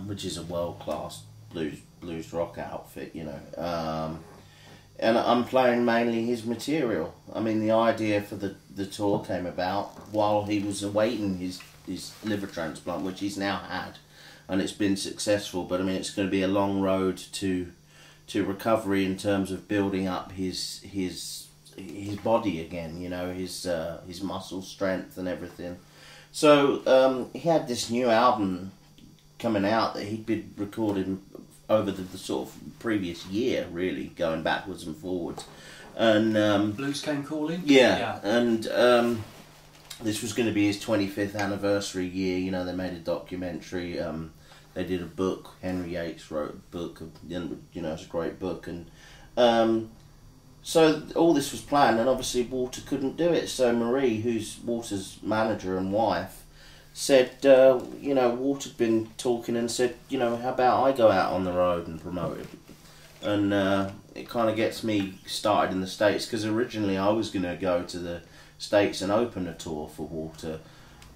which is a world-class blues rock outfit, you know. And I'm playing mainly his material. I mean, the idea for the tour came about while he was awaiting his liver transplant, which he's now had, and it's been successful. But I mean, it's going to be a long road to recovery in terms of building up his body again. You know, his muscle strength and everything. So he had this new album coming out that he'd been recording over the sort of previous year, really, going backwards and forwards. And Blues Came Calling? Yeah. And this was going to be his 25th anniversary year. You know, they made a documentary. They did a book. Henry Yates wrote a book. You know, it's a great book. And so all this was planned, and obviously Walter couldn't do it. So Marie, who's Walter's manager and wife, said, you know, Walter'd been talking and said, you know, how about I go out on the road and promote it? And it kind of gets me started in the States, because originally I was going to go to the States and open a tour for Walter,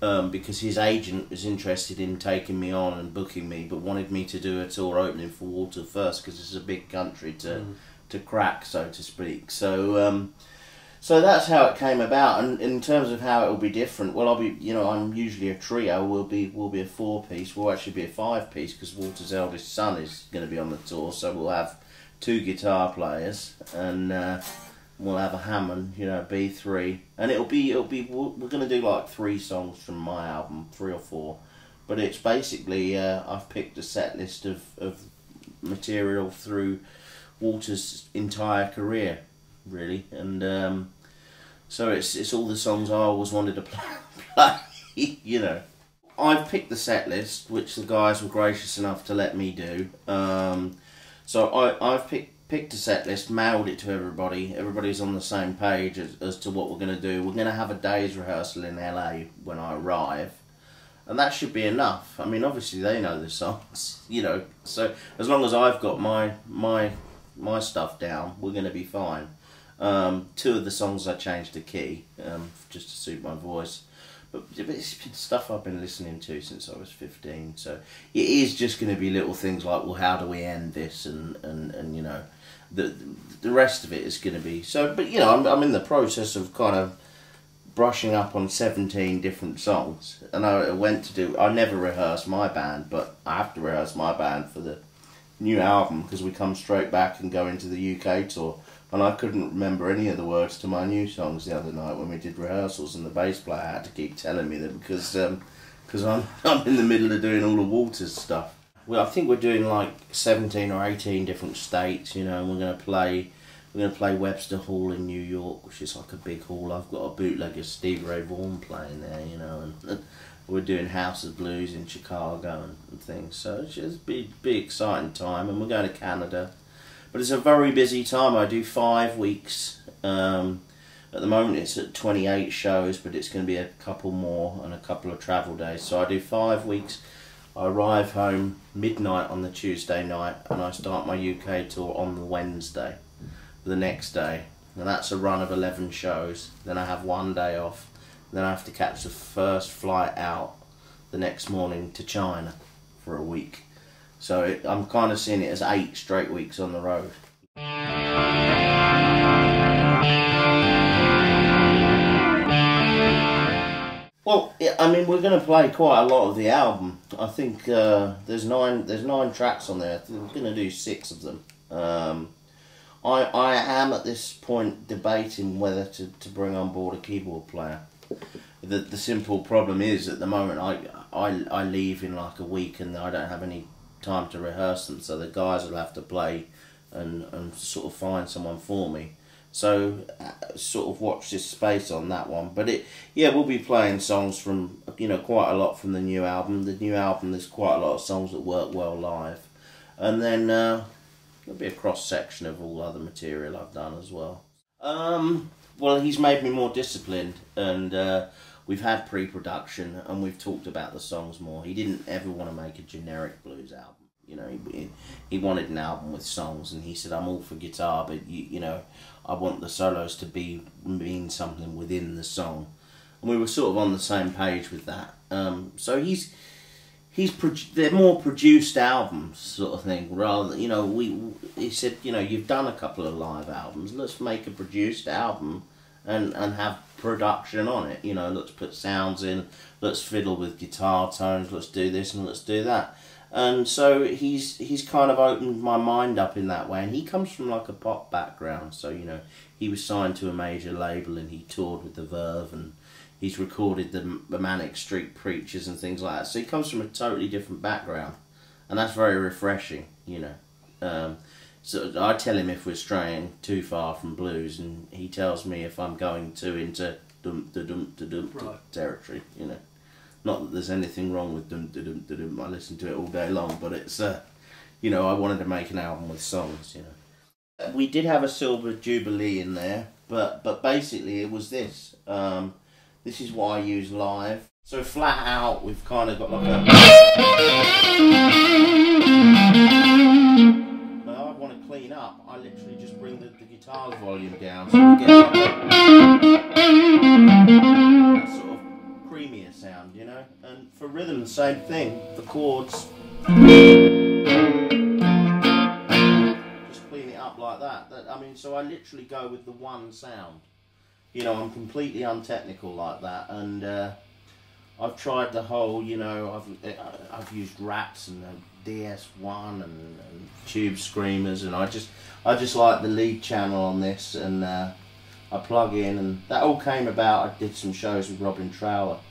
because his agent was interested in taking me on and booking me, but wanted me to do a tour opening for Walter first, because it's a big country to crack, so to speak. So that's how it came about, and in terms of how it will be different, well, I'll be, you know, I'm usually a trio. We'll be a 4-piece. We'll actually be a 5-piece, because Walter's eldest son is going to be on the tour. So we'll have 2 guitar players, and we'll have a Hammond, you know, B3, and it'll be we're going to do like 3 songs from my album, 3 or 4, but it's basically I've picked a set list of material through Walter's entire career, really, and so it's all the songs I always wanted to play, you know. I've picked the set list, which the guys were gracious enough to let me do. So I've picked a set list, mailed it to everybody. Everybody's on the same page as to what we're going to do. We're going to have a day's rehearsal in LA when I arrive, and that should be enough. I mean, obviously they know the songs, you know. So as long as I've got my stuff down, we're going to be fine. 2 of the songs I changed the key, just to suit my voice. But it's been stuff I've been listening to since I was 15, so it is just going to be little things like, well, how do we end this, and you know, the rest of it is going to be, so, but you know, I'm in the process of kind of brushing up on 17 different songs, and I never rehearse my band, but I have to rehearse my band for the new album, because we come straight back and go into the UK tour. And I couldn't remember any of the words to my new songs the other night when we did rehearsals, and the bass player had to keep telling me that, because I'm in the middle of doing all the Walters stuff. Well, I think we're doing like 17 or 18 different states, you know, and we're going to play Webster Hall in New York, which is like a big hall. I've got a bootlegger Stevie Ray Vaughan playing there, you know, and we're doing House of Blues in Chicago and things. So it's just be exciting time, and we're going to Canada. But it's a very busy time. I do 5 weeks. At the moment it's at 28 shows, but it's going to be a couple more and a couple of travel days. So I do 5 weeks. I arrive home midnight on the Tuesday night, and I start my UK tour on the Wednesday, the next day. And that's a run of 11 shows. Then I have 1 day off. Then I have to catch the first flight out the next morning to China for a week. So I'm kind of seeing it as 8 straight weeks on the road. Well, I mean, we're going to play quite a lot of the album. I think there's nine tracks on there. I think we're going to do 6 of them. I am at this point debating whether to bring on board a keyboard player. The simple problem is, at the moment I leave in like a week, and I don't have any time to rehearse them, so the guys will have to play and sort of find someone for me. So sort of watch this space on that one. But we'll be playing songs from, you know, quite a lot from the new album. The new album, there's quite a lot of songs that work well live, and then there'll be a cross section of all other material I've done as well. Well, he's made me more disciplined, and we've had pre-production, and we've talked about the songs more. He didn't ever want to make a generic blues album. You know, he wanted an album with songs, and he said, I'm all for guitar, but you know, I want the solos to mean something within the song. And we were sort of on the same page with that. So he's they're more produced albums sort of thing, rather than, you know, he said, you know, you've done a couple of live albums, let's make a produced album and have production on it, you know, let's put sounds in, let's fiddle with guitar tones, let's do this and let's do that. And so he's kind of opened my mind up in that way, and he comes from like a pop background, so, you know, he was signed to a major label and he toured with the Verve, and he's recorded the Manic Street Preachers and things like that. So he comes from a totally different background, and that's very refreshing, you know. So I tell him if we're straying too far from blues, and he tells me if I'm going too into Right. territory, you know. Not that there's anything wrong with dum-da-dum-da-dum. I listen to it all day long, but it's, you know, I wanted to make an album with songs, you know. We did have a Silver Jubilee in there, but basically it was this. This is what I use live. So flat out, we've kind of got like a... Now I want to clean up, I literally just bring the guitar's volume down, so we get like that sort of creamier sound, you know. And for rhythm, the same thing. The chords, just clean it up like that. I mean, so I literally go with the one sound. You know, I'm completely untechnical like that, and I've tried the whole, you know, I've used Rats and DS1 and Tube Screamers, and I just like the lead channel on this, and I plug in, and that all came about. I did some shows with Walter Trout.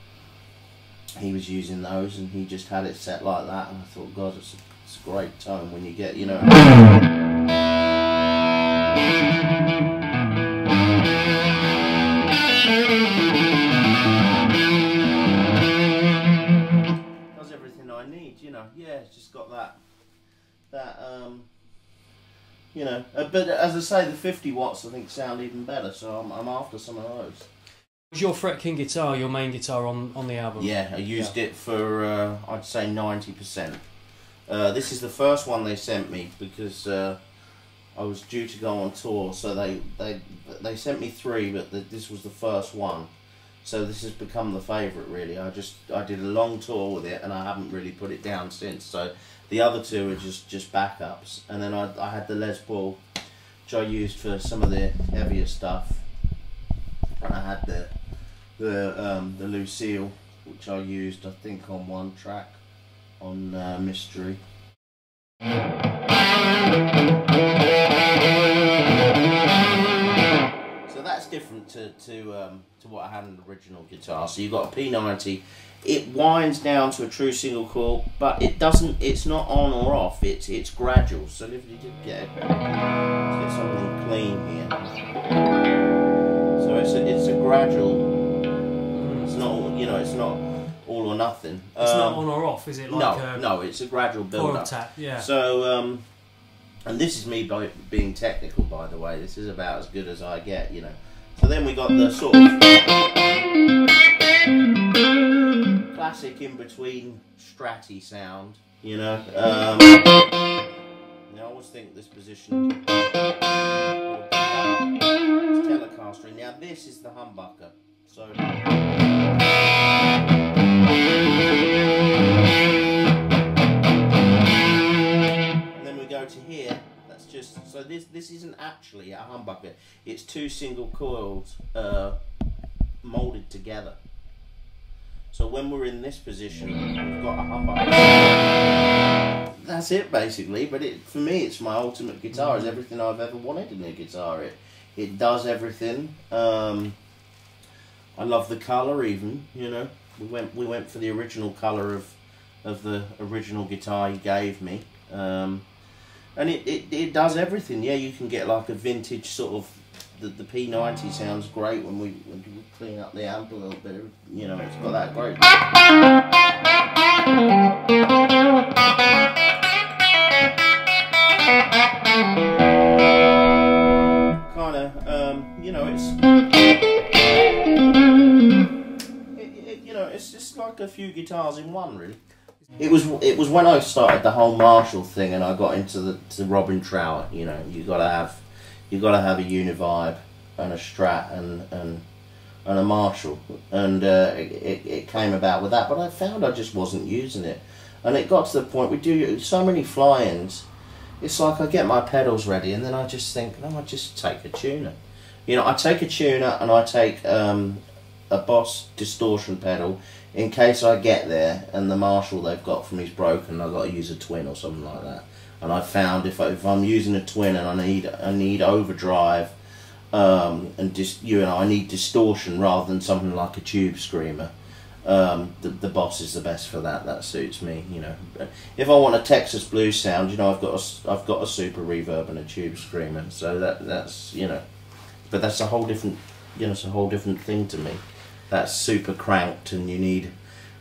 He was using those, and he just had it set like that, and I thought, God, it's a great tone when you get, you know. Does everything I need, you know. Yeah, it's just got that you know, but as I say, the 50 watts I think sound even better, so I'm after some of those. Was your Fret King guitar your main guitar on the album? Yeah, I used it for I'd say 90%. This is the first one they sent me because I was due to go on tour, so they sent me 3, but this was the first one. So this has become the favourite, really. I did a long tour with it, and I haven't really put it down since. So the other 2 are just backups, and then I had the Les Paul, which I used for some of the heavier stuff, and I had the Lucille, which I used, I think, on one track on Mystery. So that's different to what I had in the original guitar. So you've got a P90. It winds down to a true single coil, but it doesn't. It's not on or off. It's gradual. So if you did get let's get something clean here. So it's a gradual. It's not, you know, it's not all or nothing. It's not on or off, is it? Like no, it's a gradual build up. Tap, yeah. So and this is me being technical, by the way. This is about as good as I get, you know. So then we got the sort of classic in between stratty sound, you know. I always think this position is Telecaster. Now this is the humbucker. So and then we go to here. That's just so this isn't actually a humbucker. It's 2 single coils molded together. So when we're in this position, we've got a humbucker. That's it basically. But for me, it's my ultimate guitar. It's everything I've ever wanted in a guitar. It does everything. I love the colour even, you know. We went for the original colour of the original guitar he gave me. And it does everything. Yeah, you can get like a vintage sort of the P90 sounds great when we clean up the amp a little bit, you know, it's got that great kind of you know, it's just like a few guitars in one, really. It was when I started the whole Marshall thing, and I got into the Walter Trout. You know, you gotta have a Univibe and a Strat and a Marshall, and it came about with that. But I found I just wasn't using it, And it got to the point we do so many fly-ins. It's like I get my pedals ready, and then I just think, no, I just take a tuner. You know, I take a tuner and I take a Boss distortion pedal in case I get there and the Marshall they've got from me's broken. I've got to use a twin or something like that. And I found if I'm using a twin and I need overdrive, and just I need distortion rather than something like a tube screamer. The Boss is the best for that. That suits me. You know, if I want a Texas blues sound, you know, I've got a super reverb and a tube screamer. So that's you know, but that's a whole different, you know, it's a whole different thing to me. That's super cranked, and you need,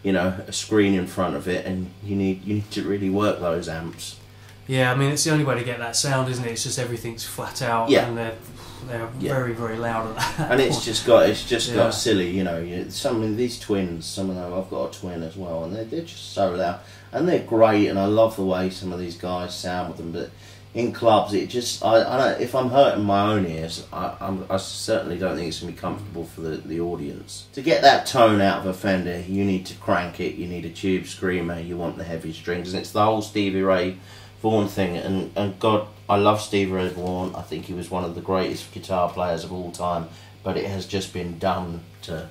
you know, a screen in front of it, and you need to really work those amps. Yeah, I mean, it's the only way to get that sound, isn't it? It's just everything's flat out, yeah. And they're very, very loud at that. And it's just got silly, you know. Some of these twins, some of them, I've got a twin as well, and they're just so loud, and they're great, and I love the way some of these guys sound with them, but in clubs, it just, I don't, if I'm hurting my own ears, I certainly don't think it's going to be comfortable for the audience. To get that tone out of a Fender, you need to crank it, you need a tube screamer, you want the heavy strings, and it's the whole Stevie Ray Vaughan thing, and God, I love Stevie Ray Vaughan. I think he was one of the greatest guitar players of all time, but it has just been done to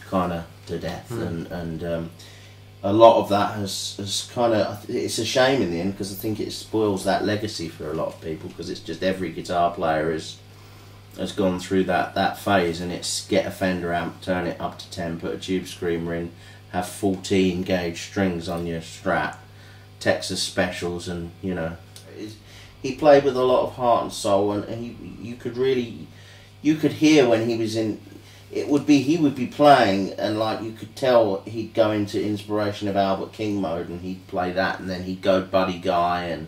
kind of to death, and a lot of that has kind of, it's a shame in the end, because I think it spoils that legacy for a lot of people, because it's just every guitar player has gone through that phase, and it's get a Fender amp, turn it up to 10, put a tube screamer in, have 14 gauge strings on your Strat, Texas specials, and you know, he played with a lot of heart and soul, and you could hear when he was in. He would be playing, and like you could tell he'd go into inspiration of Albert King mode, and he'd play that, and then he'd go Buddy Guy, and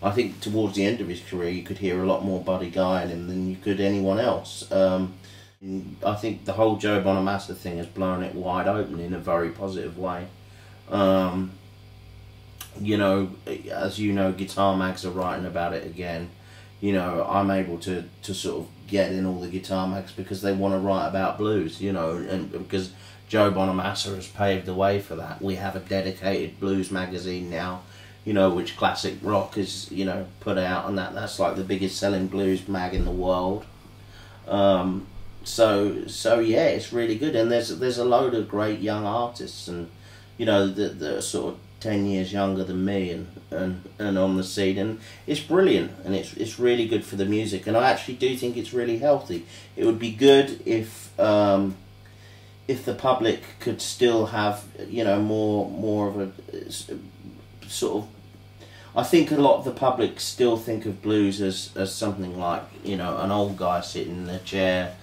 I think towards the end of his career you could hear a lot more Buddy Guy in him than you could anyone else. I think the whole Joe Bonamassa thing has blown it wide open in a very positive way. You know, as you know, guitar mags are writing about it again. You know, I'm able to sort of get in all the guitar mags because they want to write about blues, you know, and because Joe Bonamassa has paved the way for that. We have a dedicated blues magazine now, you know, which Classic Rock is, you know, put out, and that's like the biggest selling blues mag in the world. So yeah, it's really good, and there's a load of great young artists, and you know, that are sort of 10 years younger than me and on the scene, and it's brilliant, and it's really good for the music, and I actually do think it's really healthy. It would be good if the public could still have, you know, more of a sort of, I think a lot of the public still think of blues as something like, you know, an old guy sitting in a chair,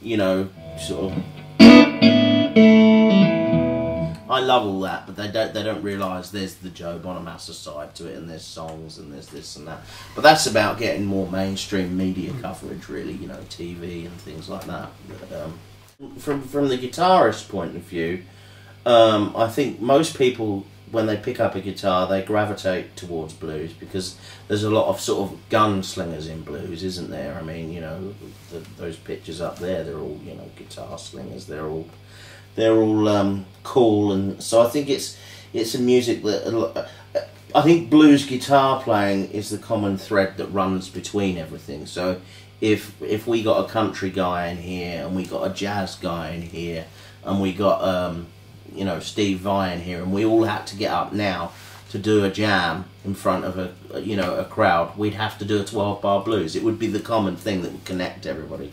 you know, sort of. I love all that, but they don't realise there's the Joe Bonamassa side to it, and there's songs, and there's this and that. But that's about getting more mainstream media coverage, really, you know, TV and things like that. But, from the guitarist point of view, I think most people, when they pick up a guitar, they gravitate towards blues because there's a lot of sort of gunslingers in blues, isn't there? I mean, you know, those pictures up there, they're all, you know, guitar slingers. They're all cool, and so I think it's a music that I think blues guitar playing is the common thread that runs between everything. So if we got a country guy in here, and we got a jazz guy in here, and we got you know, Steve Vai in here, and we all had to get up now to do a jam in front of a crowd, we'd have to do a 12-bar blues. It would be the common thing that would connect everybody.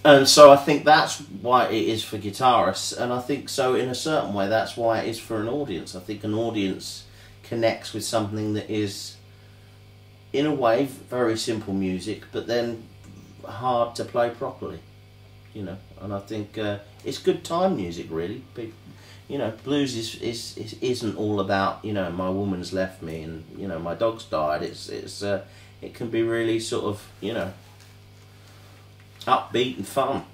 And so I think that's why it is for guitarists, and I think so in a certain way that's why it is for an audience. I think an audience connects with something that is, in a way, very simple music, but then hard to play properly, you know. And I think it's good time music, really. You know, blues isn't all about, you know, my woman's left me and, you know, my dog's died. It can be really sort of, you know, upbeat and fun.